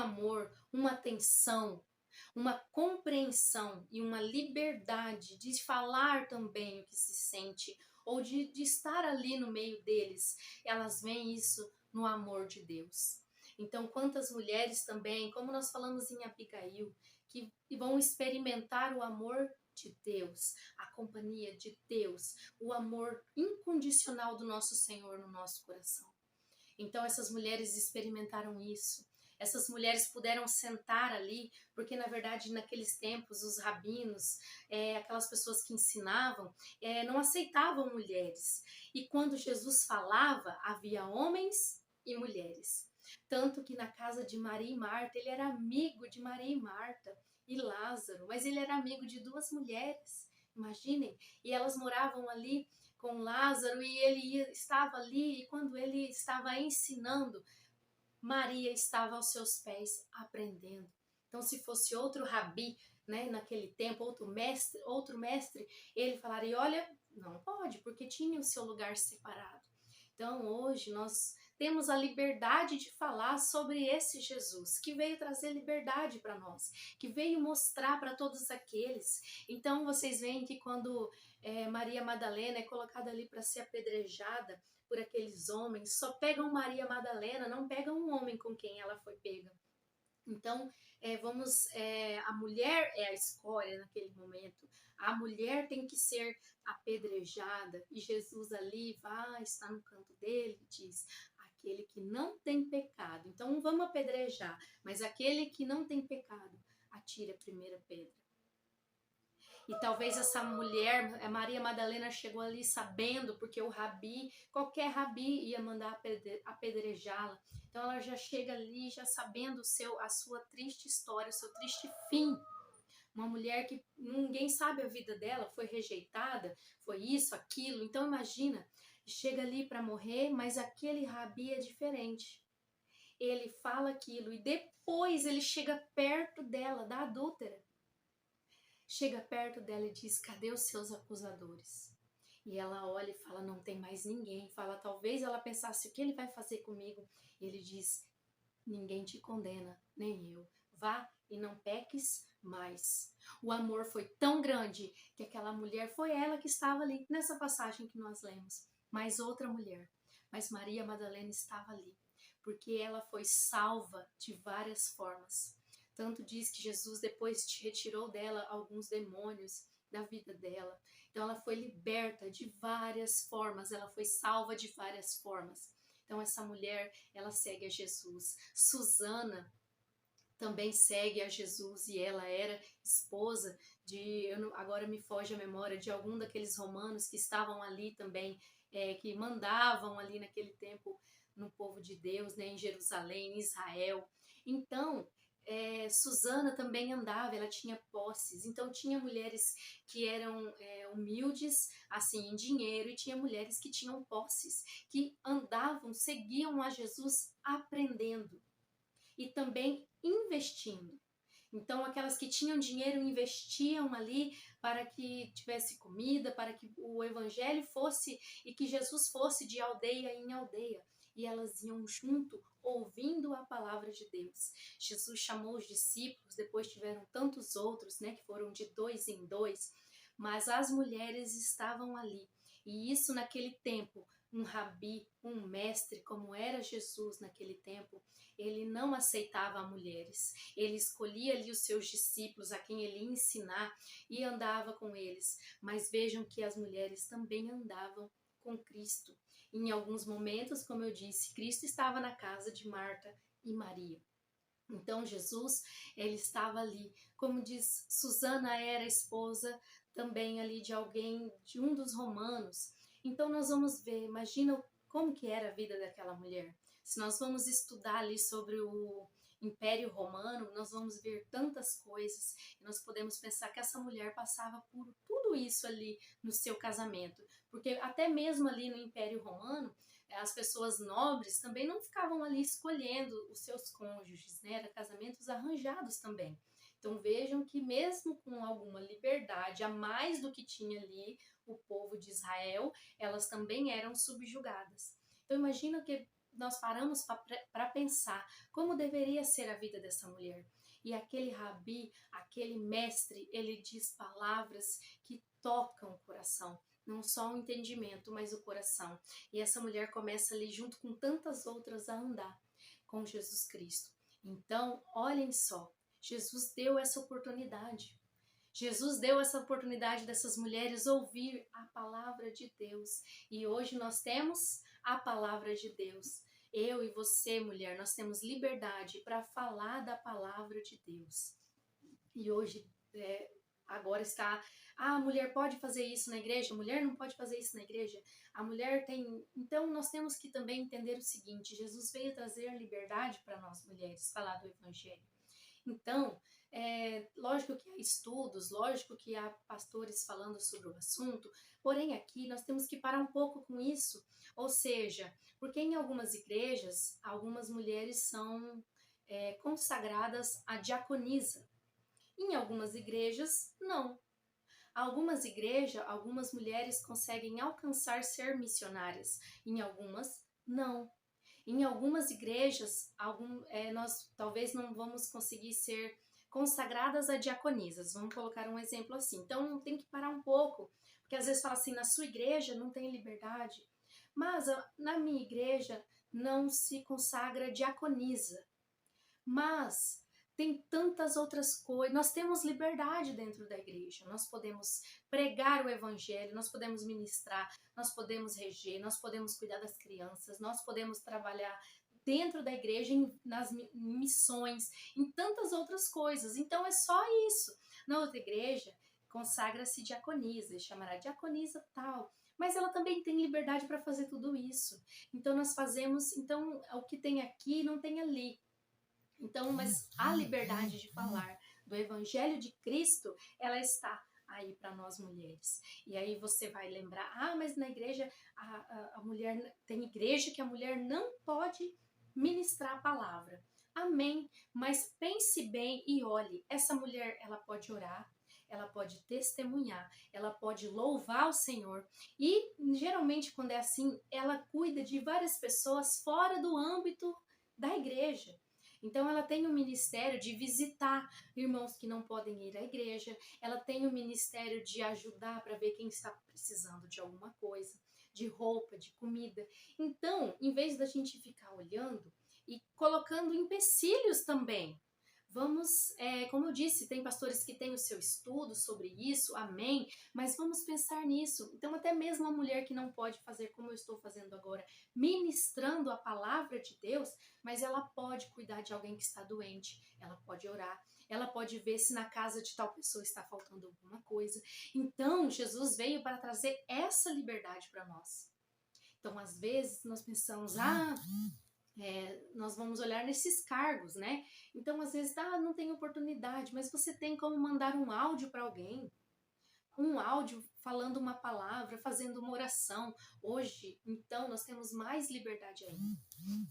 amor, uma atenção, uma compreensão e uma liberdade de falar também o que se sente, ou de estar ali no meio deles. Elas veem isso no amor de Deus. Então, quantas mulheres também, como nós falamos em Abigail, que vão experimentar o amor de Deus, a companhia de Deus, o amor incondicional do nosso Senhor no nosso coração. Então essas mulheres experimentaram isso. Essas mulheres puderam sentar ali, porque na verdade naqueles tempos os rabinos, aquelas pessoas que ensinavam, não aceitavam mulheres. E quando Jesus falava, havia homens e mulheres. Tanto que na casa de Maria e Marta, ele era amigo de Maria e Marta e Lázaro, mas ele era amigo de duas mulheres, imaginem, e elas moravam ali com Lázaro e estava ali, e quando ele estava ensinando, Maria estava aos seus pés aprendendo. Então, se fosse outro rabi, né, naquele tempo, outro mestre, ele falaria, olha, não pode, porque tinha o seu lugar separado. Então, hoje nós temos a liberdade de falar sobre esse Jesus, que veio trazer liberdade para nós, que veio mostrar para todos aqueles. Então, vocês veem que quando Maria Madalena é colocada ali para ser apedrejada por aqueles homens, só pegam Maria Madalena, não pegam um homem com quem ela foi pega. Então, a mulher é a escória naquele momento. A mulher tem que ser apedrejada. E Jesus ali está no canto dele e diz, aquele que não tem pecado. Então, não vamos apedrejar, mas aquele que não tem pecado, atire a primeira pedra. E talvez essa mulher, Maria Madalena, chegou ali sabendo, porque o rabi, qualquer rabi ia mandar apedrejá-la. Então ela já chega ali, já sabendo a sua triste história, o seu triste fim. Uma mulher que ninguém sabe a vida dela, foi rejeitada, foi isso, aquilo. Então imagina, chega ali para morrer, mas aquele rabi é diferente. Ele fala aquilo e depois ele chega perto dela, da adúltera. Chega perto dela e diz, cadê os seus acusadores? E ela olha e fala, não tem mais ninguém. Fala, talvez ela pensasse, o que ele vai fazer comigo? E ele diz, ninguém te condena, nem eu. Vá e não peques mais. O amor foi tão grande que aquela mulher, foi ela que estava ali, nessa passagem que nós lemos. Mas outra mulher, mas Maria Madalena estava ali, porque ela foi salva de várias formas. Tanto diz que Jesus depois retirou dela alguns demônios da vida dela. Então ela foi liberta de várias formas, ela foi salva de várias formas. Então essa mulher, ela segue a Jesus. Susana também segue a Jesus e ela era esposa agora me foge a memória, de algum daqueles romanos que estavam ali também, que mandavam ali naquele tempo no povo de Deus, né, em Jerusalém, em Israel. Então, Susana também andava, ela tinha posses, então tinha mulheres que eram humildes, assim, em dinheiro, e tinha mulheres que tinham posses, que andavam, seguiam a Jesus aprendendo e também investindo. Então, aquelas que tinham dinheiro investiam ali para que tivesse comida, para que o evangelho fosse e que Jesus fosse de aldeia em aldeia. E elas iam junto, ouvindo a palavra de Deus. Jesus chamou os discípulos, depois tiveram tantos outros, né, que foram de 2 em 2, mas as mulheres estavam ali. E isso naquele tempo, um rabi, um mestre, como era Jesus naquele tempo, ele não aceitava mulheres. Ele escolhia ali os seus discípulos, a quem ele ia ensinar, e andava com eles. Mas vejam que as mulheres também andavam com Cristo. Em alguns momentos, como eu disse, Cristo estava na casa de Marta e Maria. Então Jesus, ele estava ali, como diz, Susana era esposa também ali de alguém, de um dos romanos. Então nós vamos ver, imagina como que era a vida daquela mulher. Se nós vamos estudar ali sobre o Império Romano, nós vamos ver tantas coisas, e nós podemos pensar que essa mulher passava por tudo isso ali no seu casamento, porque até mesmo ali no Império Romano, as pessoas nobres também não ficavam ali escolhendo os seus cônjuges, né? Eram casamentos arranjados também. Então vejam que mesmo com alguma liberdade a mais do que tinha ali o povo de Israel, elas também eram subjugadas. Então imagina que nós paramos para pensar como deveria ser a vida dessa mulher. E aquele rabi, aquele mestre, ele diz palavras que tocam o coração. Não só o entendimento, mas o coração. E essa mulher começa ali, junto com tantas outras, a andar com Jesus Cristo. Então, olhem só, Jesus deu essa oportunidade. Jesus deu essa oportunidade dessas mulheres ouvir a palavra de Deus. E hoje nós temos a palavra de Deus. Eu e você, mulher, nós temos liberdade para falar da palavra de Deus. E hoje, agora está... Ah, a mulher pode fazer isso na igreja? A mulher não pode fazer isso na igreja? A mulher tem... Então, nós temos que também entender o seguinte: Jesus veio trazer liberdade para nós mulheres, falar do Evangelho. Então, lógico que há estudos, lógico que há pastores falando sobre o assunto, porém aqui nós temos que parar um pouco com isso, ou seja, porque em algumas igrejas, algumas mulheres são consagradas à diaconisa, em algumas igrejas, não. Algumas igrejas, algumas mulheres conseguem alcançar ser missionárias, em algumas, não. Em algumas igrejas, nós talvez não vamos conseguir ser consagradas a diaconisas. Vamos colocar um exemplo assim. Então, tem que parar um pouco, porque às vezes fala assim, na sua igreja não tem liberdade, mas na minha igreja não se consagra diaconisa. Mas tem tantas outras coisas, nós temos liberdade dentro da igreja, nós podemos pregar o evangelho, nós podemos ministrar, nós podemos reger, nós podemos cuidar das crianças, nós podemos trabalhar dentro da igreja, nas missões, em tantas outras coisas. Então é só isso. Na outra igreja, consagra-se diaconisa, chamará diaconisa tal, mas ela também tem liberdade para fazer tudo isso. Então nós fazemos, então o que tem aqui não tem ali. Então, mas a liberdade de falar do Evangelho de Cristo, ela está aí para nós mulheres. E aí você vai lembrar, mas na igreja a mulher, tem igreja que a mulher não pode ministrar a palavra. Amém, mas pense bem e olhe, essa mulher, ela pode orar, ela pode testemunhar, ela pode louvar o Senhor. E geralmente quando é assim, ela cuida de várias pessoas fora do âmbito da igreja. Então ela tem o ministério de visitar irmãos que não podem ir à igreja, ela tem o ministério de ajudar para ver quem está precisando de alguma coisa, de roupa, de comida. Então, em vez da gente ficar olhando e colocando empecilhos também, vamos, como eu disse, tem pastores que têm o seu estudo sobre isso, amém, mas vamos pensar nisso. Então, até mesmo a mulher que não pode fazer como eu estou fazendo agora, ministrando a palavra de Deus, mas ela pode cuidar de alguém que está doente, ela pode orar, ela pode ver se na casa de tal pessoa está faltando alguma coisa. Então, Jesus veio para trazer essa liberdade para nós. Então, às vezes, nós pensamos, nós vamos olhar nesses cargos, né? Então, às vezes, não tem oportunidade, mas você tem como mandar um áudio para alguém, um áudio falando uma palavra, fazendo uma oração. Hoje, então, nós temos mais liberdade ainda.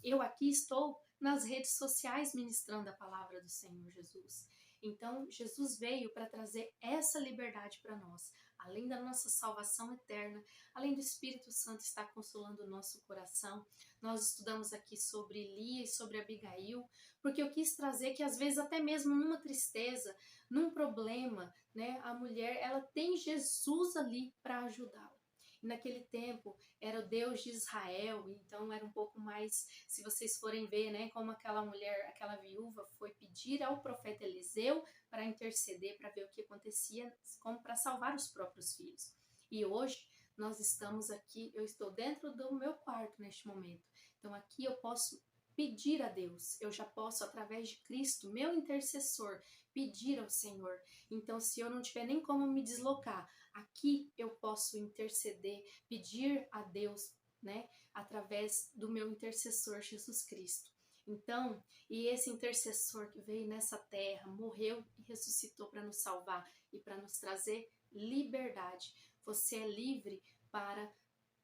Eu aqui estou nas redes sociais ministrando a palavra do Senhor Jesus. Então, Jesus veio para trazer essa liberdade para nós. Além da nossa salvação eterna, além do Espírito Santo estar consolando o nosso coração, nós estudamos aqui sobre Lia e sobre Abigail, porque eu quis trazer que às vezes até mesmo numa tristeza, num problema, né, a mulher, ela tem Jesus ali para ajudá-la. E naquele tempo era o Deus de Israel, então era um pouco mais, se vocês forem ver, né, como aquela mulher, aquela viúva foi pedir ao profeta Eliseu para interceder, para ver o que acontecia, como para salvar os próprios filhos. E hoje nós estamos aqui, eu estou dentro do meu quarto neste momento, então aqui eu posso pedir a Deus, eu já posso, através de Cristo, meu intercessor, pedir ao Senhor. Então, se eu não tiver nem como me deslocar, aqui eu posso interceder, pedir a Deus, né, através do meu intercessor Jesus Cristo. Então, e esse intercessor que veio nessa terra, morreu e ressuscitou para nos salvar e para nos trazer liberdade. Você é livre para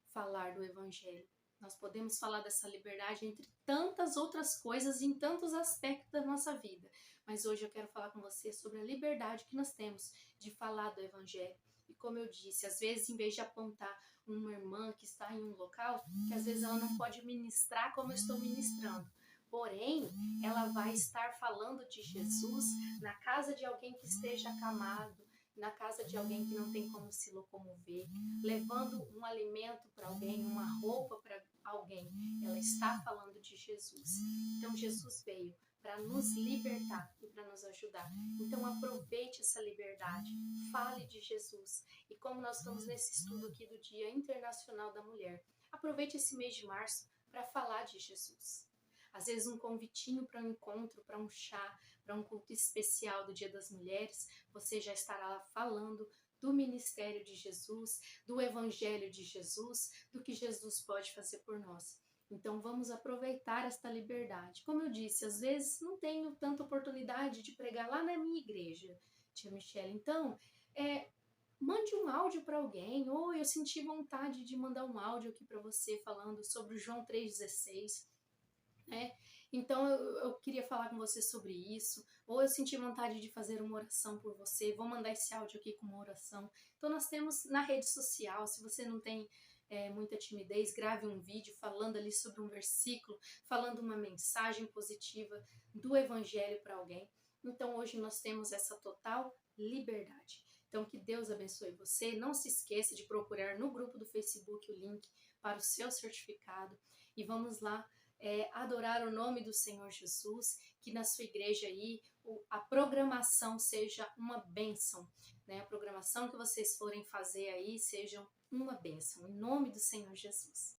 falar do Evangelho. Nós podemos falar dessa liberdade entre tantas outras coisas, em tantos aspectos da nossa vida. Mas hoje eu quero falar com você sobre a liberdade que nós temos de falar do Evangelho, E como eu disse, às vezes, em vez de apontar uma irmã que está em um local, que às vezes ela não pode ministrar como eu estou ministrando, porém, ela vai estar falando de Jesus na casa de alguém que esteja acamado, na casa de alguém que não tem como se locomover, levando um alimento para alguém, uma roupa para alguém. Ela está falando de Jesus. Então, Jesus veio para nos libertar e para nos ajudar. Então, aproveite essa liberdade, fale de Jesus. E como nós estamos nesse estudo aqui do Dia Internacional da Mulher, aproveite esse mês de março para falar de Jesus. Às vezes um convitinho para um encontro, para um chá, para um culto especial do Dia das Mulheres, você já estará lá falando do ministério de Jesus, do evangelho de Jesus, do que Jesus pode fazer por nós. Então vamos aproveitar esta liberdade. Como eu disse, às vezes não tenho tanta oportunidade de pregar lá na minha igreja, tia Michelle. Então, mande um áudio para alguém, ou eu senti vontade de mandar um áudio aqui para você falando sobre o João 3,16. Né? Então eu queria falar com você sobre isso, ou eu senti vontade de fazer uma oração por você, vou mandar esse áudio aqui com uma oração. Então nós temos na rede social, se você não tem muita timidez, grave um vídeo falando ali sobre um versículo, falando uma mensagem positiva do evangelho para alguém. Então hoje nós temos essa total liberdade. Então que Deus abençoe você, não se esqueça de procurar no grupo do Facebook o link para o seu certificado e vamos lá adorar o nome do Senhor Jesus, que na sua igreja aí a programação seja uma bênção, né? A programação que vocês forem fazer aí seja uma bênção, em nome do Senhor Jesus.